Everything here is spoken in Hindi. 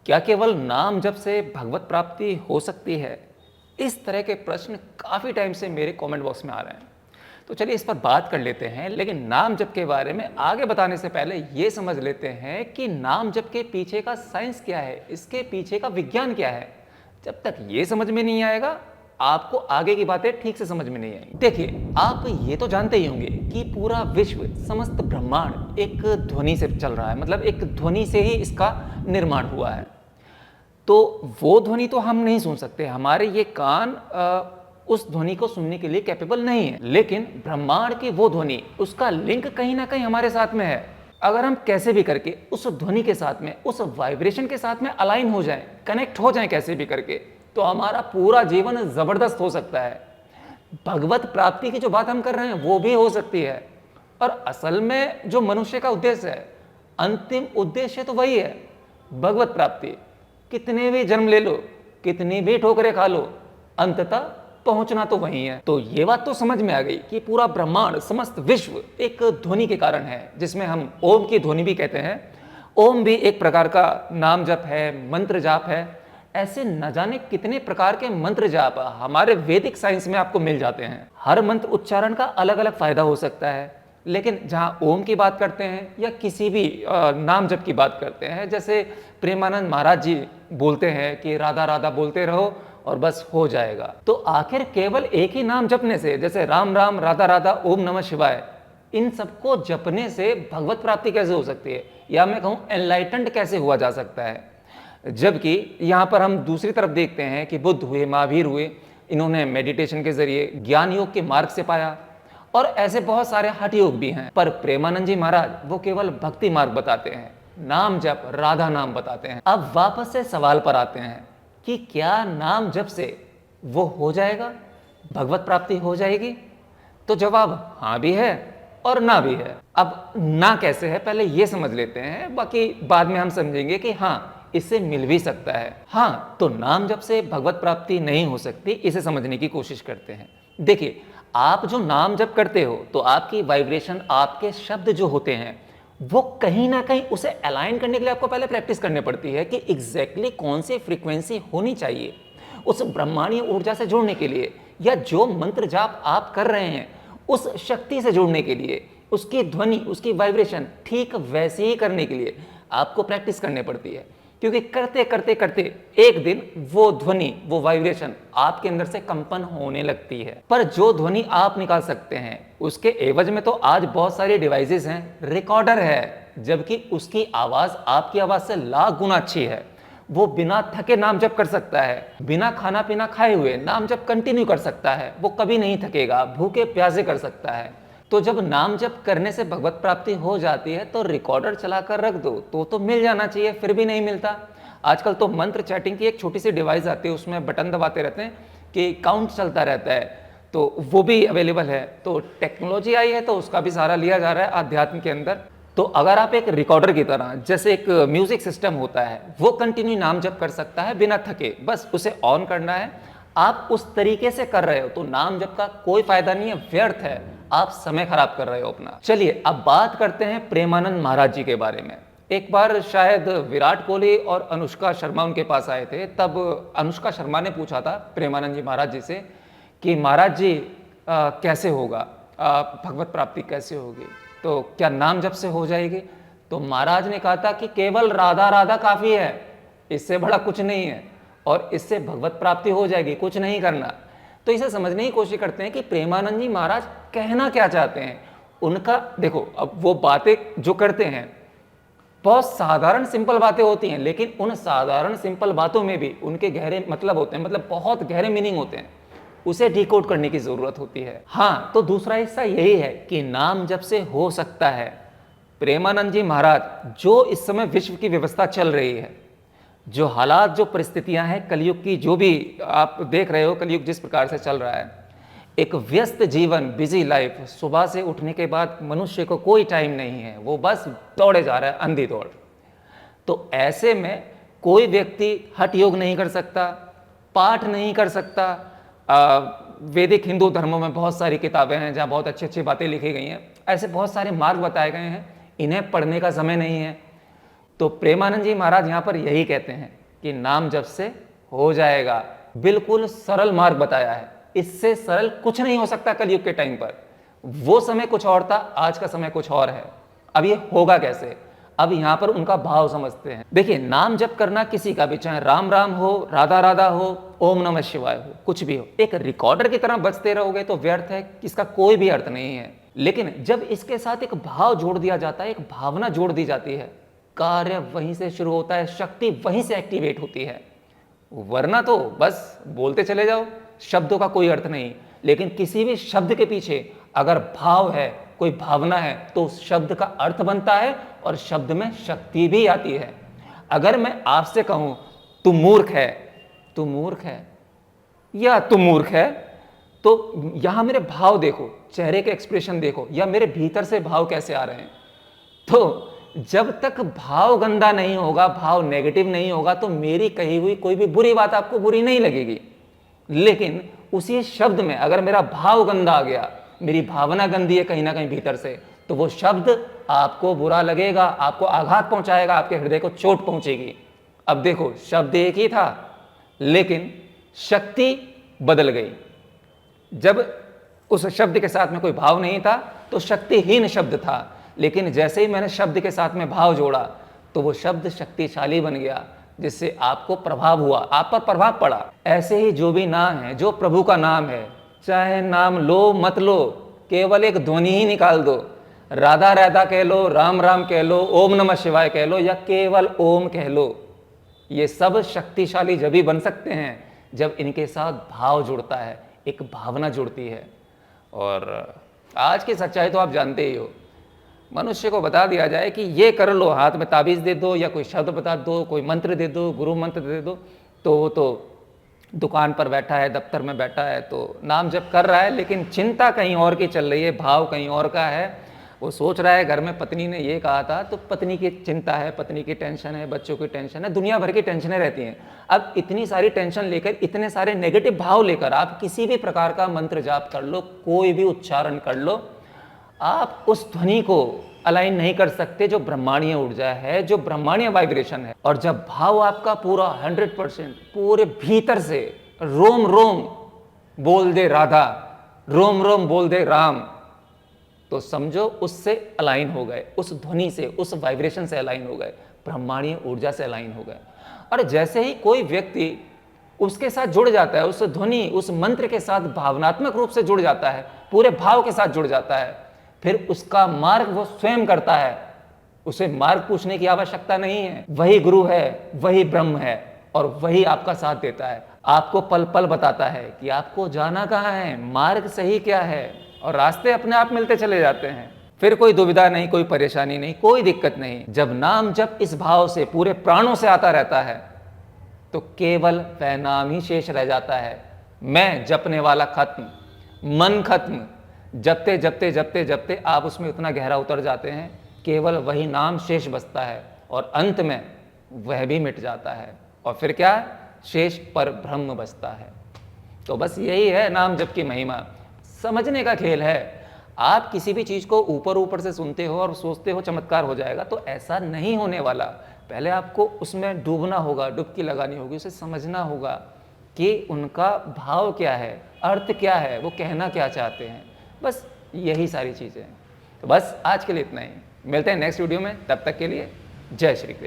क्या केवल नाम जप से भगवत प्राप्ति हो सकती है? इस तरह के प्रश्न काफ़ी टाइम से मेरे कमेंट बॉक्स में आ रहे हैं। तो चलिए इस पर बात कर लेते हैं, लेकिन नाम जप के बारे में आगे बताने से पहले ये समझ लेते हैं कि नाम जप के पीछे का साइंस क्या है, इसके पीछे का विज्ञान क्या है। जब तक ये समझ में नहीं आएगा, आपको आगे की बातें ठीक से समझ में नहीं आएंगी। देखिए, आप ये तो जानते ही होंगे कि पूरा विश्व, समस्त ब्रह्मांड एक ध्वनि से चल रहा है, मतलब एक ध्वनि से ही इसका निर्माण हुआ है। तो वो ध्वनि तो हम नहीं सुन सकते, हमारे ये कान उस ध्वनि को सुनने के लिए कैपेबल नहीं है, लेकिन ब्रह्मांड की वो ध्वनि, उसका लिंक कहीं ना कहीं हमारे साथ में है। अगर हम कैसे भी करके उस ध्वनि के साथ में, उस वाइब्रेशन के साथ में अलाइन हो जाएं, कनेक्ट हो जाएं कैसे भी करके, तो हमारा पूरा जीवन जबरदस्त हो सकता है। भगवत प्राप्ति की जो बात हम कर रहे हैं वो भी हो सकती है। और असल में जो मनुष्य का उद्देश्य है, अंतिम उद्देश्य तो वही है, भगवत प्राप्ति। कितने भी जन्म ले लो, कितनी भी ठोकरें खा लो, अंततः पहुंचना तो वही है। तो ये बात तो समझ में आ गई कि पूरा ब्रह्मांड, समस्त विश्व एक ध्वनि के कारण है, जिसमें हम ओम की ध्वनि भी कहते हैं। ओम भी एक प्रकार का नाम जप है, मंत्र जाप है। ऐसे न जाने कितने प्रकार के मंत्र जाप हमारे वैदिक साइंस में आपको मिल जाते हैं। हर मंत्र उच्चारण का अलग अलग फायदा हो सकता है, लेकिन जहाँ ओम की बात करते हैं या किसी भी नाम जप की बात करते हैं, जैसे प्रेमानंद महाराज जी बोलते हैं कि राधा राधा बोलते रहो और बस हो जाएगा। तो आखिर केवल एक ही नाम जपने से, जैसे राम राम, राधा राधा, ओम नमः शिवाय, इन सबको जपने से भगवत प्राप्ति कैसे हो सकती है, या मैं कहूँ एनलाइटेंड कैसे हुआ जा सकता है? जबकि यहाँ पर हम दूसरी तरफ देखते हैं कि बुद्ध हुए, महावीर हुए, इन्होंने मेडिटेशन के जरिए ज्ञान योग के मार्ग से पाया, और ऐसे बहुत सारे हठ योग भी हैं। पर प्रेमानंद जी महाराज वो केवल भक्ति मार्ग बताते हैं, नाम जप, राधा नाम बताते हैं। अब वापस से सवाल पर आते हैं कि क्या नाम जप से वो हो जाएगा, भगवत प्राप्ति हो जाएगी? तो जवाब हाँ भी है और ना भी है। अब ना कैसे है पहले ये समझ लेते हैं, बाकी बाद में हम समझेंगे कि हाँ, इससे मिल भी सकता है। हाँ, तो नाम जप से भगवत प्राप्ति नहीं हो सकती, इसे समझने की कोशिश करते हैं। देखिए, आप जो नाम जप करते हो तो आपकी वाइब्रेशन, आपके शब्द जो होते हैं, वो कहीं ना कहीं उसे अलाइन करने के लिए आपको पहले प्रैक्टिस करनी पड़ती है कि एग्जैक्टली कौन सी फ्रीक्वेंसी होनी चाहिए उस ब्रह्मांडीय ऊर्जा से जुड़ने के लिए, या जो मंत्र जाप आप कर रहे हैं उस शक्ति से जुड़ने के लिए, उसकी ध्वनि, उसकी वाइब्रेशन ठीक वैसे ही करने के लिए आपको प्रैक्टिस करनी पड़ती है। क्योंकि करते करते करते एक दिन वो ध्वनि, वो वाइब्रेशन आपके अंदर से कंपन होने लगती है। पर जो ध्वनि आप निकाल सकते हैं, उसके एवज में तो आज बहुत सारे डिवाइसेस हैं, रिकॉर्डर है, जबकि उसकी आवाज आपकी आवाज से लाख गुना अच्छी है। वो बिना थके नाम जप कर सकता है, बिना खाना पीना खाए हुए नाम जप कंटिन्यू कर सकता है, वो कभी नहीं थकेगा, भूखे प्यासे कर सकता है। तो जब नाम जप करने से भगवत प्राप्ति हो जाती है तो रिकॉर्डर चलाकर रख दो तो मिल जाना चाहिए, फिर भी नहीं मिलता। आजकल तो मंत्र चैटिंग की एक छोटी सी डिवाइस आती है, उसमें बटन दबाते रहते हैं कि काउंट चलता रहता है, तो वो भी अवेलेबल है। तो टेक्नोलॉजी आई है तो उसका भी सहारा लिया जा रहा है आध्यात्म के अंदर। तो अगर आप एक रिकॉर्डर की तरह, जैसे एक म्यूजिक सिस्टम होता है, वो कंटिन्यू नाम जप कर सकता है बिना थके, बस उसे ऑन करना है। आप उस तरीके से कर रहे हो तो नाम जप का कोई फायदा नहीं है, व्यर्थ है, आप समय खराब कर रहे हो अपना। चलिए अब बात करते हैं प्रेमानंद महाराज जी के बारे में। एक बार शायद विराट कोहली और अनुष्का शर्मा उनके पास आए थे, तब अनुष्का शर्मा ने पूछा था प्रेमानंद जी महाराज जी से कि महाराज जी कैसे होगा, भगवत प्राप्ति कैसे होगी, तो क्या नाम जप से हो जाएगी? तो महाराज ने कहा था कि केवल राधा राधा काफी है, इससे बड़ा कुछ नहीं है, और इससे भगवत प्राप्ति हो जाएगी, कुछ नहीं करना। तो इसे समझने की कोशिश करते हैं कि प्रेमानंद जी महाराज कहना क्या चाहते हैं। उनका देखो, अब वो बातें जो करते हैं बहुत साधारण सिंपल बातें होती हैं, लेकिन उन साधारण सिंपल बातों में भी उनके गहरे मतलब होते हैं, मतलब बहुत गहरे मीनिंग होते हैं, उसे डिकोड करने की जरूरत होती है। हाँ, तो दूसरा हिस्सा यही है कि नाम जप से हो सकता है। प्रेमानंद जी महाराज, जो इस समय विश्व की व्यवस्था चल रही है, जो हालात, जो परिस्थितियां हैं कलयुग की, जो भी आप देख रहे हो कलयुग जिस प्रकार से चल रहा है, एक व्यस्त जीवन, बिजी लाइफ, सुबह से उठने के बाद मनुष्य को कोई टाइम नहीं है, वो बस दौड़े जा रहा है, अंधी दौड़। तो ऐसे में कोई व्यक्ति हठ योग नहीं कर सकता, पाठ नहीं कर सकता। वैदिक हिंदू धर्मों में बहुत सारी किताबें हैं जहाँ बहुत अच्छी अच्छी बातें लिखी गई हैं, ऐसे बहुत सारे मार्ग बताए गए हैं, इन्हें पढ़ने का समय नहीं है। तो प्रेमानंद जी महाराज यहाँ पर यही कहते हैं कि नाम जप से हो जाएगा। बिल्कुल सरल मार्ग बताया है, इससे सरल कुछ नहीं हो सकता कलयुग के टाइम पर। वो समय कुछ और था, आज का समय कुछ और है। अब ये होगा कैसे, अब यहां पर उनका भाव समझते हैं। देखिए, नाम जप करना किसी का भी, चाहे राम राम हो, राधा राधा हो, ओम नमः शिवाय हो, कुछ भी हो, एक रिकॉर्डर की तरह बजते रहोगे तो व्यर्थ है, इसका कोई भी अर्थ नहीं है। लेकिन जब इसके साथ एक भाव जोड़ दिया जाता है, एक भावना जोड़ दी जाती है, कार्य वहीं से शुरू होता है, शक्ति वहीं से एक्टिवेट होती है। वरना तो बस बोलते चले जाओ, शब्दों का कोई अर्थ नहीं। लेकिन किसी भी शब्द के पीछे अगर भाव है, कोई भावना है, तो उस शब्द का अर्थ बनता है और शब्द में शक्ति भी आती है। अगर मैं आपसे कहूं तू मूर्ख है, तू मूर्ख है या तू मूर्ख है, तो यहां मेरे भाव देखो, चेहरे के एक्सप्रेशन देखो, या मेरे भीतर से भाव कैसे आ रहे हैं। तो जब तक भाव गंदा नहीं होगा, भाव नेगेटिव नहीं होगा, तो मेरी कही हुई कोई भी बुरी बात आपको बुरी नहीं लगेगी। लेकिन उसी शब्द में अगर मेरा भाव गंदा आ गया, मेरी भावना गंदी है कहीं ना कहीं भीतर से, तो वो शब्द आपको बुरा लगेगा, आपको आघात पहुंचाएगा, आपके हृदय को चोट पहुंचेगी। अब देखो, शब्द एक ही था लेकिन शक्ति बदल गई। जब उस शब्द के साथ में कोई भाव नहीं था तो शक्तिहीन शब्द था, लेकिन जैसे ही मैंने शब्द के साथ में भाव जोड़ा तो वो शब्द शक्तिशाली बन गया, जिससे आपको प्रभाव हुआ, आप पर प्रभाव पड़ा। ऐसे ही जो भी नाम है, जो प्रभु का नाम है, चाहे नाम लो मत लो, केवल एक ध्वनि ही निकाल दो, राधा राधा कह लो, राम राम कह लो, ओम नमः शिवाय कह लो, या केवल ओम कह लो, ये सब शक्तिशाली जब भी बन सकते हैं जब इनके साथ भाव जुड़ता है, एक भावना जुड़ती है। और आज की सच्चाई तो आप जानते ही हो, मनुष्य को बता दिया जाए कि ये कर लो, हाथ में ताबीज़ दे दो या कोई शब्द बता दो, कोई मंत्र दे दो, गुरु मंत्र दे दो, तो वो तो दुकान पर बैठा है, दफ्तर में बैठा है, तो नाम जप कर रहा है, लेकिन चिंता कहीं और की चल रही है, भाव कहीं और का है। वो सोच रहा है घर में पत्नी ने ये कहा था, तो पत्नी की चिंता है, पत्नी की टेंशन है, बच्चों की टेंशन है, दुनिया भर की टेंशनें रहती हैं। अब इतनी सारी टेंशन लेकर, इतने सारे नेगेटिव भाव लेकर आप किसी भी प्रकार का मंत्र जाप कर लो, कोई भी उच्चारण कर लो, आप उस ध्वनि को अलाइन नहीं कर सकते जो ब्रह्मांडीय ऊर्जा है, जो ब्रह्मांडीय वाइब्रेशन है। और जब भाव आपका पूरा 100% पूरे भीतर से रोम रोम बोल दे राधा, रोम रोम बोल दे राम, तो समझो उससे अलाइन हो गए, उस ध्वनि से, उस वाइब्रेशन से अलाइन हो गए, ब्रह्मांडीय ऊर्जा से अलाइन हो गए। और जैसे ही कोई व्यक्ति उसके साथ जुड़ जाता है, उस ध्वनि, उस मंत्र के साथ भावनात्मक रूप से जुड़ जाता है, पूरे भाव के साथ जुड़ जाता है, फिर उसका मार्ग वो स्वयं करता है, उसे मार्ग पूछने की आवश्यकता नहीं है। वही गुरु है, वही ब्रह्म है, और वही आपका साथ देता है, आपको पल पल बताता है कि आपको जाना कहाँ है, मार्ग सही क्या है, और रास्ते अपने आप मिलते चले जाते हैं। फिर कोई दुविधा नहीं, कोई परेशानी नहीं, कोई दिक्कत नहीं। जब नाम जब इस भाव से पूरे प्राणों से आता रहता है तो केवल वह नाम ही शेष रह जाता है। मैं जपने वाला खत्म, मन खत्म, जपते जपते जपते जपते आप उसमें इतना गहरा उतर जाते हैं, केवल वही नाम शेष बचता है, और अंत में वह भी मिट जाता है, और फिर क्या, शेष पर ब्रह्म बचता है। तो बस यही है नाम जप की महिमा, समझने का खेल है। आप किसी भी चीज़ को ऊपर ऊपर से सुनते हो और सोचते हो चमत्कार हो जाएगा, तो ऐसा नहीं होने वाला। पहले आपको उसमें डूबना होगा, डुबकी लगानी होगी, उसे समझना होगा कि उनका भाव क्या है, अर्थ क्या है, वो कहना क्या चाहते हैं। बस यही सारी चीज़ें हैं। तो बस आज के लिए इतना ही, मिलते हैं नेक्स्ट वीडियो में, तब तक के लिए जय श्री कृष्ण।